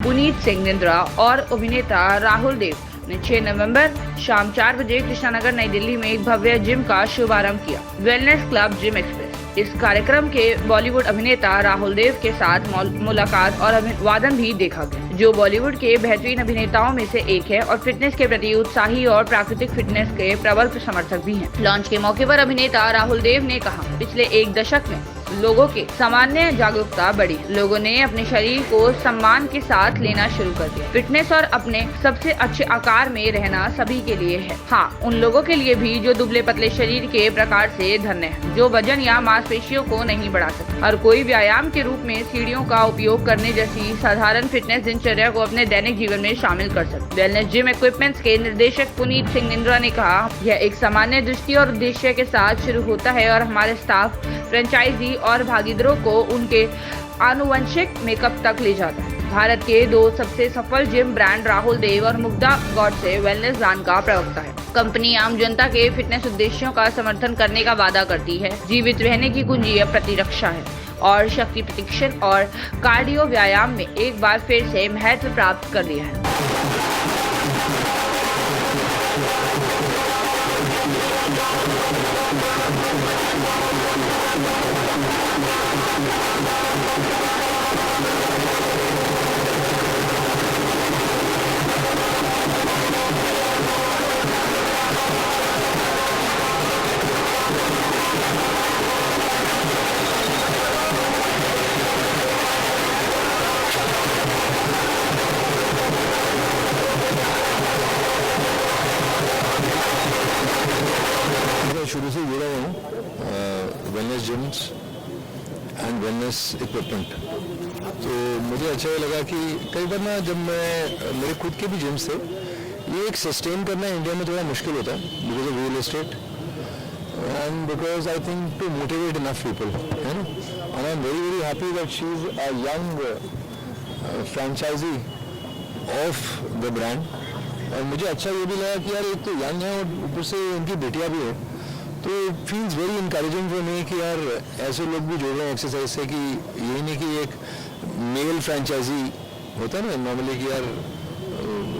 पुनीत सिंह निंद्रा और अभिनेता राहुल देव ने 6 नवंबर शाम 4 बजे कृष्णानगर नई दिल्ली में एक भव्य जिम का शुभारंभ किया। Wellness club gym express. इस कार्यक्रम के बॉलीवुड अभिनेता राहुल देव के साथ मुलाकात और अभिवादन भी देखा गया, जो बॉलीवुड के बेहतरीन अभिनेताओं में से एक है और फिटनेस के प्रति उत्साही और प्राकृतिक फिटनेस के प्रबल समर्थक भी हैं। लॉन्च के मौके पर अभिनेता राहुल देव ने कहा, पिछले एक दशक में लोगों के सामान्य जागरूकता बढ़ी। लोगों ने अपने शरीर को सम्मान के साथ लेना शुरू कर दिया। फिटनेस और अपने सबसे अच्छे आकार में रहना सभी के लिए है। हाँ, उन लोगों के लिए भी जो दुबले पतले शरीर के प्रकार से धन्य हैं, जो वजन या मांसपेशियों को नहीं बढ़ा सकते। हर कोई व्यायाम के रूप में सीढ़ियों का उपयोग करने जैसी साधारण फिटनेस दिनचर्या को अपने दैनिक जीवन में शामिल कर सकते। वेलनेस जिम इक्विपमेंट्स के निर्देशक पुनीत सिंह निंद्रा ने कहा, यह एक सामान्य दृष्टि और उद्देश्य के साथ शुरू होता है और हमारे स्टाफ, फ्रेंचाइजी और भागीदारों को उनके आनुवंशिक मेकअप तक ले जाता है। भारत के 2 सबसे सफल जिम ब्रांड राहुल देव और मुग्धा गॉडसे वेलनेस ब्रांड का प्रवक्ता है। कंपनी आम जनता के फिटनेस उद्देश्यों का समर्थन करने का वादा करती है। जीवित रहने की कुंजी प्रतिरक्षा है और शक्ति प्रशिक्षण और कार्डियो व्यायाम में एक बार फिर से महत्व प्राप्त कर लिया है। शुरू से जुड़ा हूँ wellness gyms and wellness equipment. तो मुझे अच्छा लगा कि कई बार ना जब मेरे खुद के भी जिम्स थे, ये एक सस्टेन करना इंडिया में थोड़ा मुश्किल होता है because of real estate and because I think to motivate enough people, है ना। And I am very very happy that she is a young franchisee of the brand. और मुझे अच्छा ये भी लगा कि यार एक तो यंग है और ऊपर से उनकी बेटियाँ भी है, तो feels very encouraging for me कि यार ऐसे लोग भी जुड़ रहे हैं एक्सरसाइज से, कि यही नहीं कि एक मेल फ्रेंचाइजी होता है ना नॉर्मली कि यार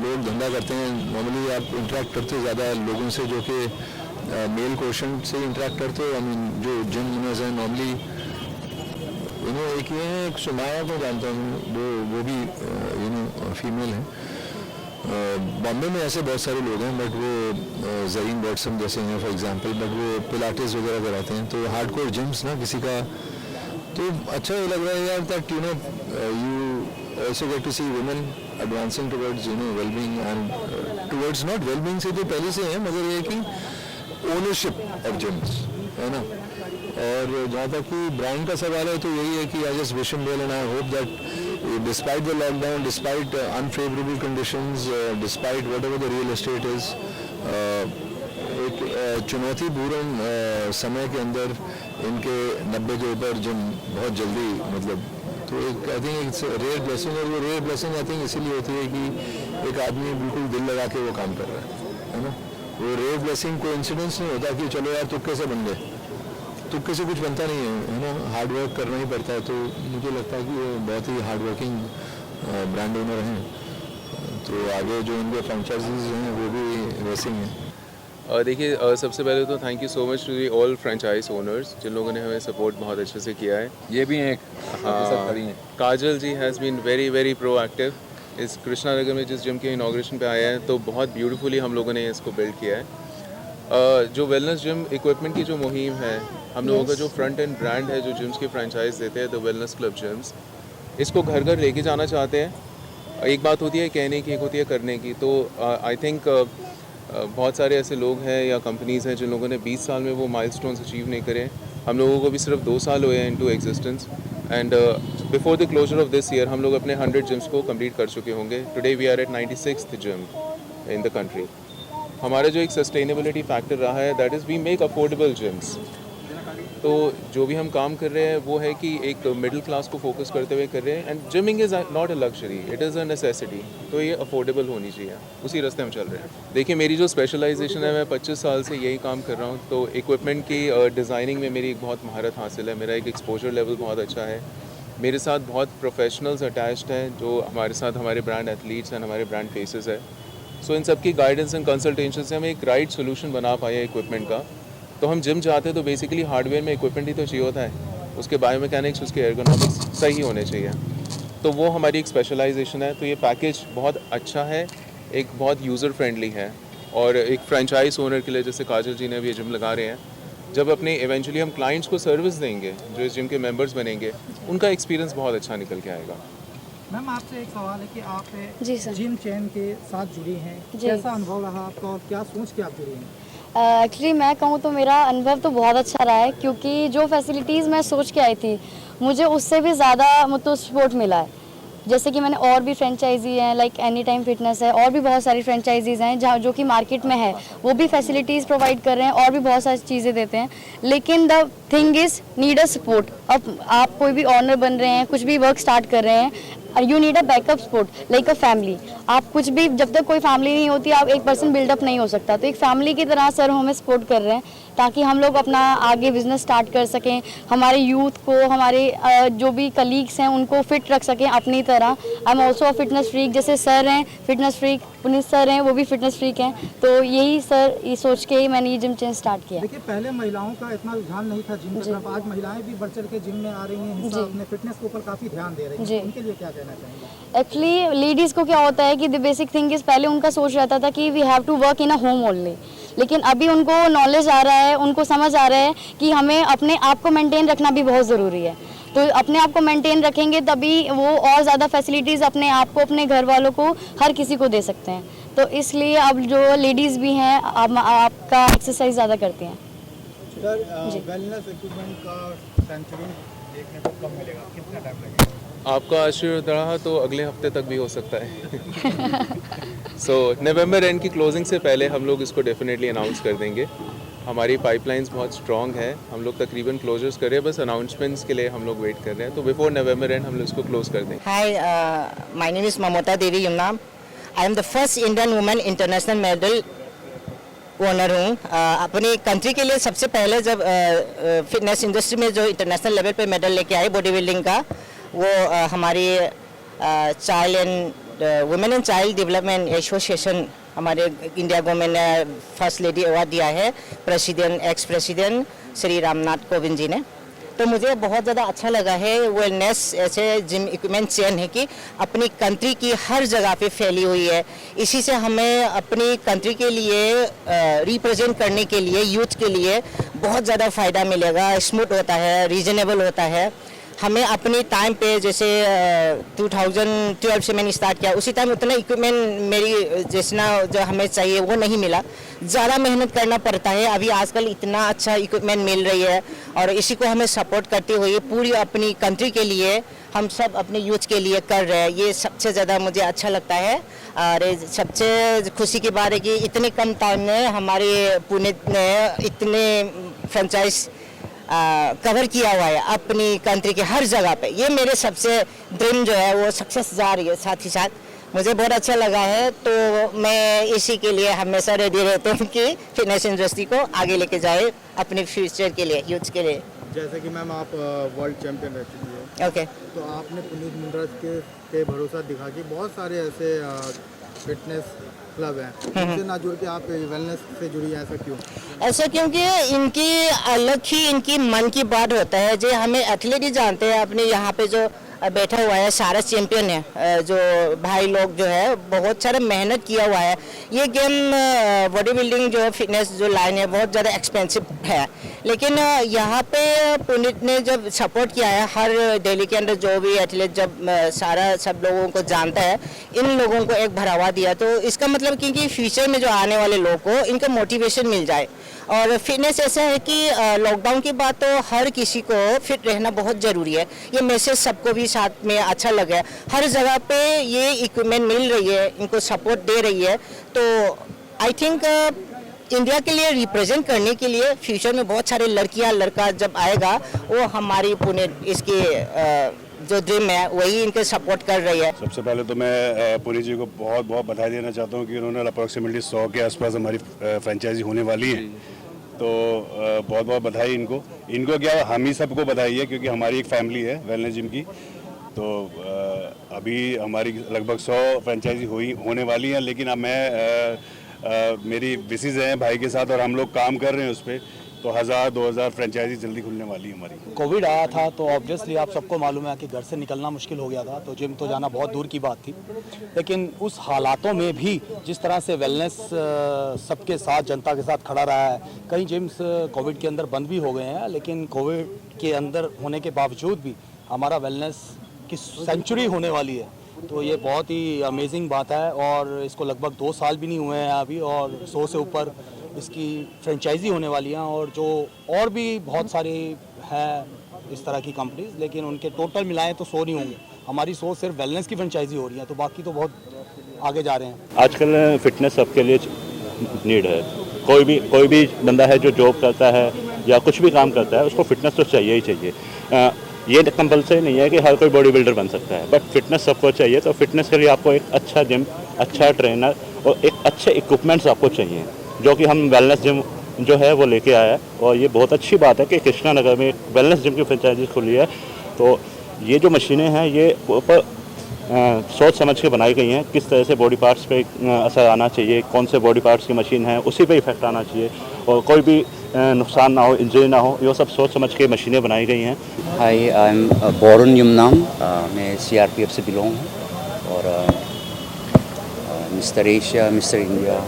लोग धंधा करते हैं, नॉर्मली आप इंटरेक्ट करते हो ज़्यादा लोगों से जो कि मेल क्वेश्चन से इंटरेक्ट करते हो। आई मीन जो जिम ओनर्स हैं नॉर्मली एक ये है, एक सुमाया को जानता हूँ वो भी फीमेल है। बॉम्बे में ऐसे बहुत सारे लोग हैं बट वो जरीन बॉटसम जैसे हैं फॉर एग्जांपल, बट वो पिलाटेस वगैरह कराते हैं, तो हार्डकोर जिम्स ना किसी का, तो अच्छा ये लग रहा है यार that you also get to see women advancing towards wellbeing and towards not wellbeing से तो पहले से है, मगर ये कि ओनरशिप ऑफ जिम्स, है ना। और जहाँ तक कि ब्रांड का सवाल है तो यही है कि I just wish him well and I hope that despite the lockdown, despite unfavourable conditions, despite whatever the real estate is, एक चुनौतीपूर्ण समय के अंदर इनके 90 के ऊपर जिम बहुत जल्दी मतलब, तो एक I think it's rare blessing. और वो रेयर ब्लेसिंग आई थिंक इसीलिए होती है कि एक आदमी बिल्कुल दिल लगा के वो काम कर रहा है ना। वो रेयर ब्लेसिंग कोइंसिडेंस नहीं होता कि चलो यार तुक्के से बन गए, तुक्के से कुछ बनता नहीं है ना, हार्ड वर्क करना ही पड़ता है। तो मुझे लगता है कि ये बहुत ही हार्ड वर्किंग ब्रांड ओनर हैं, तो आगे जो इनके फ्रेंचाइजीज हैं वो भी वैसे ही हैं। देखिए सबसे पहले तो thank you so much to the all franchise owners जिन लोगों ने हमें सपोर्ट बहुत अच्छे से किया है। ये भी एक Kajal ji has been very very proactive. इस कृष्णानगर में जिस जिम के इनाग्रेशन पे आए हैं तो बहुत ब्यूटीफुली हम लोगों ने इसको बिल्ड किया है। जो वेलनेस जिम इक्विपमेंट की जो मुहिम है, हम लोगों का जो फ्रंट एंड ब्रांड है जो जिम्स की फ्रेंचाइज देते हैं द वेलनेस क्लब जिम्स, इसको घर घर लेके जाना चाहते हैं। एक बात होती है कहने की, एक होती है करने की। तो आई थिंक बहुत सारे ऐसे लोग हैं या कंपनीज़ हैं जिन लोगों ने 20 साल में वो माइलस्टोन्स अचीव नहीं करे। हम लोगों को भी सिर्फ 2 साल हुए हैं into existence and before the closure of this year हम लोग अपने 100 जिम्स को कंप्लीट कर चुके होंगे। Today we are at 96th gym in the country. हमारा जो एक सस्टेनेबिलिटी फैक्टर रहा है that is we make affordable gyms. तो जो भी हम काम कर रहे हैं वो है कि एक मिडिल क्लास को फोकस करते हुए कर रहे हैं। And gymming is not a luxury, it is a necessity. तो ये अफोर्डेबल होनी चाहिए, उसी रास्ते में चल रहे हैं। देखिए मेरी जो स्पेशलाइजेशन है, मैं 25 साल से यही काम कर रहा हूँ। तो इक्विपमेंट की डिज़ाइनिंग में मेरी एक बहुत महारत हासिल है, मेरा एक एक्सपोजर लेवल बहुत अच्छा है। मेरे साथ बहुत प्रोफेशनल्स अटैच्ड हैं जो हमारे साथ हमारे ब्रांड एथलीट्स हैं, हमारे ब्रांड फेसेस है। सो इन सबकी गाइडेंस एंड कंसल्टेशन से हम एक राइट सोल्यूशन बना पाए इक्विपमेंट का। तो हम जिम जाते हैं तो बेसिकली हार्डवेयर में इक्विपमेंट ही तो चाहिए होता है, उसके बायोमैकेनिक्स, उसके एर्गोनॉमिक्स सही होने चाहिए। तो वो हमारी एक स्पेशलाइजेशन है। तो ये पैकेज बहुत अच्छा है, एक बहुत यूज़र फ्रेंडली है। और एक फ्रेंचाइज ओनर के लिए, जैसे काजल जी ने अभी ये जिम लगा रहे हैं, जब अपने इवेंचुअली हम क्लाइंट्स को सर्विस देंगे, जो इस जिम के मेंबर्स बनेंगे, उनका एक्सपीरियंस बहुत अच्छा निकल के आएगा। मैम आपसे एक सवाल है कि आप जी सर। जिम चैन के साथ जुड़ी हैं, जी। कैसा अनुभव रहा आपका और क्या सोच के आप जुड़ी हैं? एक्चुअली मैं कहूँ तो मेरा अनुभव तो बहुत अच्छा रहा है, क्योंकि जो फैसिलिटीज़ मैं सोच के आई थी मुझे उससे भी ज़्यादा मतलब सपोर्ट मिला है। जैसे कि मैंने और भी फ्रेंचाइजी हैं, लाइक एनी टाइम फिटनेस है, और भी बहुत सारी फ्रेंचाइजीज़ हैं जहाँ जो कि मार्केट में है, वो भी फैसिलिटीज़ प्रोवाइड कर रहे हैं और भी बहुत सारी चीज़ें देते हैं। लेकिन the thing is need a support. अब आप कोई भी ऑनर बन रहे हैं, कुछ भी वर्क स्टार्ट कर रहे हैं, you need a backup support like a family. आप कुछ भी, जब तक कोई फैमिली नहीं होती आप एक पर्सन बिल्डअप नहीं हो सकता। तो एक फैमिली की तरह सर हमें सपोर्ट कर रहे हैं ताकि हम लोग अपना आगे बिजनेस स्टार्ट कर सकें, हमारे यूथ को, हमारे जो भी कलीग्स हैं उनको फिट रख सकें अपनी तरह। I am also a fitness freak, जैसे सर हैं फिटनेस फ्रीक, पुनीत सर हैं वो भी फिटनेस फ्रीक हैं। तो यही सर ये सोच के ही मैंने ये जिम चेन स्टार्ट किया। देखिए पहले महिलाओं का इतना रुझान नहीं था जिम की तरफ, आज महिलाएं भी बढ़ चढ़ के जिम में आ रही हैं, हिस्सा अपने फिटनेस के ऊपर काफ़ी ध्यान दे रही जी। हैं। उनके लिए क्या कहना चाहेंगे? एक्चुअली लेडीज़ को क्या होता है कि द बेसिक थिंग इज़, पहले उनका सोच रहता था कि we have to work in a home only, लेकिन अभी उनको नॉलेज आ रहा है, उनको समझ आ रहा है कि हमें अपने आप को मेंटेन रखना भी बहुत ज़रूरी है। तो अपने आप को मेंटेन रखेंगे तभी वो और ज़्यादा फैसिलिटीज़ अपने आप को, अपने घर वालों को, हर किसी को दे सकते हैं। तो इसलिए अब जो लेडीज़ भी हैं अब आपका एक्सरसाइज ज़्यादा करती हैं। सर वेलनेस इक्विपमेंट का सेंचुरी देखने को कब मिलेगा, कितना टाइम लगेगा? आपका आशीर्वाद रहा तो अगले हफ्ते तक भी हो सकता है। सो नवंबर एंड की क्लोजिंग से पहले हम लोग इसको डेफिनेटली अनाउंस कर देंगे। हमारी पाइपलाइंस बहुत स्ट्रॉन्ग है, हम लोग तकरीबन क्लोजर्स कर रहे हैं, बस अनाउंसमेंट्स के लिए हम लोग वेट कर रहे हैं। तो बिफोर नवंबर एंड हम लोग इसको क्लोज कर देंगे। Hi, my name is Mamata Devi Yumna. I am the first Indian woman international medal owner हूँ। अपनी कंट्री के लिए सबसे पहले जब फिटनेस इंडस्ट्री में जो इंटरनेशनल लेवल पे मेडल लेके आए बॉडी बिल्डिंग का, वो हमारी child and women and child development association, हमारे इंडिया गवर्नमेंट ने फर्स्ट लेडी अवार्ड दिया है, president ex president Shri Ramnath Kovind ji ने। तो मुझे बहुत ज़्यादा अच्छा लगा है। वेलनेस ऐसे जिम इक्विपमेंट चेन है कि अपनी कंट्री की हर जगह पे फैली हुई है। इसी से हमें अपनी कंट्री के लिए रिप्रेजेंट करने के लिए, यूथ के लिए बहुत ज़्यादा फ़ायदा मिलेगा। स्मूथ होता है, रीजनेबल होता है। हमें अपनी टाइम पे, जैसे 2012 से मैंने स्टार्ट किया, उसी टाइम उतना इक्विपमेंट मेरी जितना जो हमें चाहिए वो नहीं मिला, ज़्यादा मेहनत करना पड़ता है। अभी आजकल इतना अच्छा इक्विपमेंट मिल रही है और इसी को हमें सपोर्ट करते हुए पूरी अपनी कंट्री के लिए, हम सब अपने यूथ के लिए कर रहे हैं। ये सबसे ज़्यादा मुझे अच्छा लगता है। और सबसे खुशी की बात है कि इतने कम टाइम में हमारे पुणे ने इतने फ्रेंचाइज कवर किया हुआ है अपनी कंट्री के हर जगह पे। ये मेरे सबसे ड्रीम जो है वो सक्सेस जा रही है। साथ ही साथ मुझे बहुत अच्छा लगा है, तो मैं इसी के लिए हमेशा रेडी रहता हूँ कि फिटनेस इंडस्ट्री को आगे लेके जाए अपने फ्यूचर के लिए, यूथ के लिए। जैसे कि मैम आप वर्ल्ड चैंपियन रह चुकी है, ओके। तो आपने पुनीत मुंद्रा के भरोसा दिखा के बहुत सारे ऐसे फिटनेस क्लब हैं, उनसे ना जुड़ के आप वेलनेस से जुड़ी हैं, ऐसा क्यों? ऐसा क्योंकि इनकी अलग ही इनकी मन की बात होता है। जो हमें एथलीट ही जानते हैं, अपने यहाँ पे जो बैठा हुआ है सारा चैंपियन है, जो भाई लोग जो है बहुत सारा मेहनत किया हुआ है। ये गेम बॉडी बिल्डिंग जो फिटनेस जो लाइन है बहुत ज़्यादा एक्सपेंसिव है, लेकिन यहाँ पे पुनीत ने जब सपोर्ट किया है, हर दिल्ली के अंदर जो भी एथलीट जब सारा सब लोगों को जानता है, इन लोगों को एक बढ़ावा दिया। तो इसका मतलब कि फ्यूचर में जो आने वाले लोग को इनका मोटिवेशन मिल जाए। और फिटनेस ऐसा है कि लॉकडाउन के बाद तो हर किसी को फिट रहना बहुत ज़रूरी है। ये मैसेज सबको भी साथ में अच्छा लगा है। हर जगह पे ये इक्विपमेंट मिल रही है, इनको सपोर्ट दे रही है। तो आई थिंक इंडिया के लिए रिप्रेजेंट करने के लिए फ्यूचर में बहुत सारे लड़कियां लड़का जब आएगा, वो हमारी पुणे इसके जो ड्रीम है वही इनके सपोर्ट कर रही है। सबसे पहले तो मैं पुरी जी को बहुत बहुत बधाई देना चाहता हूँ कि उन्होंने अप्रॉक्सीमेटली 100 के आसपास हमारी फ्रेंचाइजी होने वाली है। तो बहुत बहुत बधाई इनको क्या हम ही सबको बधाई है, क्योंकि हमारी एक फैमिली है वेलनेस जिम की। तो अभी हमारी लगभग 100 फ्रेंचाइजी होने वाली हैं, लेकिन अब मेरी विशेष हैं भाई के साथ और हम लोग काम कर रहे हैं उस पर, तो 1000-2000 फ्रेंचाइजी जल्दी खुलने वाली है हमारी। कोविड आया था तो ऑब्वियसली आप सबको मालूम है कि घर से निकलना मुश्किल हो गया था, तो जिम तो जाना बहुत दूर की बात थी। लेकिन उस हालातों में भी जिस तरह से वेलनेस सबके साथ, जनता के साथ खड़ा रहा है, कई जिम्स कोविड के अंदर बंद भी हो गए हैं, लेकिन कोविड के अंदर होने के बावजूद भी हमारा वेलनेस की सेंचुरी होने वाली है, तो ये बहुत ही अमेजिंग बात है। और इसको लगभग 2 साल भी नहीं हुए हैं अभी, और 100 से ऊपर इसकी फ्रेंचाइजी होने वाली हैं, और जो और भी बहुत सारे हैं इस तरह की कंपनीज, लेकिन उनके टोटल मिलाएं तो 100 नहीं होंगे। हमारी 100 सिर्फ वेलनेस की फ्रेंचाइजी हो रही है, तो बाकी तो बहुत आगे जा रहे हैं। आजकल फिटनेस सबके लिए नीड है। कोई भी बंदा है जो जॉब करता है या कुछ भी काम करता है, उसको फिटनेस तो चाहिए ही चाहिए। ये कंपलसरी नहीं है कि हर कोई बॉडी बिल्डर बन सकता है, बट फिटनेस सबको चाहिए। तो फिटनेस के लिए आपको एक अच्छा जिम, अच्छा ट्रेनर और एक अच्छे इक्विपमेंट्स आपको चाहिए, जो कि हम वेलनेस जिम जो है वो लेके आया है। और ये बहुत अच्छी बात है कि कृष्णा नगर में वेलनेस जिम की फ्रेंचाइजी खुली है। तो ये जो मशीनें हैं ये ऊपर सोच समझ के बनाई गई हैं, किस तरह से बॉडी पार्ट्स पे असर आना चाहिए, कौन से बॉडी पार्ट्स की मशीन है उसी पे इफेक्ट आना चाहिए, और कोई भी नुकसान ना हो, इंजरी ना हो, ये सब सोच समझ के मशीनें बनाई गई हैं। हाय, आई एम बोरुन युमनाम, मैं CRPF से बिलोंग हूँ और मिस्टर एशिया, मिस्टर इंडिया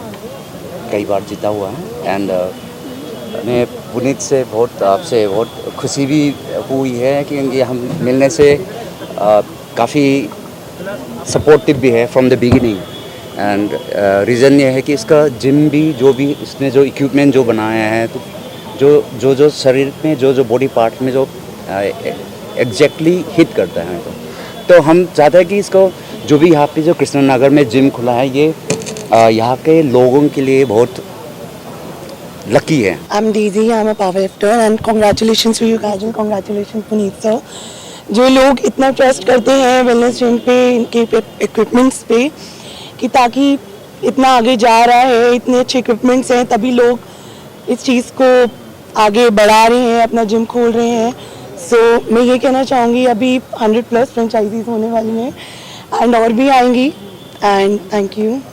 कई बार जीता हुआ है। एंड मैं पुनीत से आपसे बहुत खुशी भी हुई है कि हम मिलने से काफ़ी सपोर्टिव भी है from the beginning. And reason ये है कि इसका जिम भी जो इसने जो इक्विपमेंट जो बनाया है, तो जो शरीर में जो बॉडी पार्ट में जो एग्जैक्टली हिट करता है, तो हम चाहते हैं कि इसको जो भी यहाँ पे जो कृष्णा नगर में जिम खुला है, ये यहाँ के लोगों के लिए बहुत लकी है। I'm Daisy, I'm a powerlifter and congratulations to you guys and congratulations Puneet sir। जो लोग इतना ट्रस्ट करते हैं वेलनेस जिम पे, इनके इक्विपमेंट्स पे, कि ताकि इतना आगे जा रहा है, इतने अच्छे इक्विपमेंट्स हैं, तभी लोग इस चीज़ को आगे बढ़ा रहे हैं, अपना जिम खोल रहे हैं। सो मैं ये कहना चाहूँगी, अभी 100+ फ्रेंचाइजीज होने वाली हैं एंड और भी आएंगी। And thank you.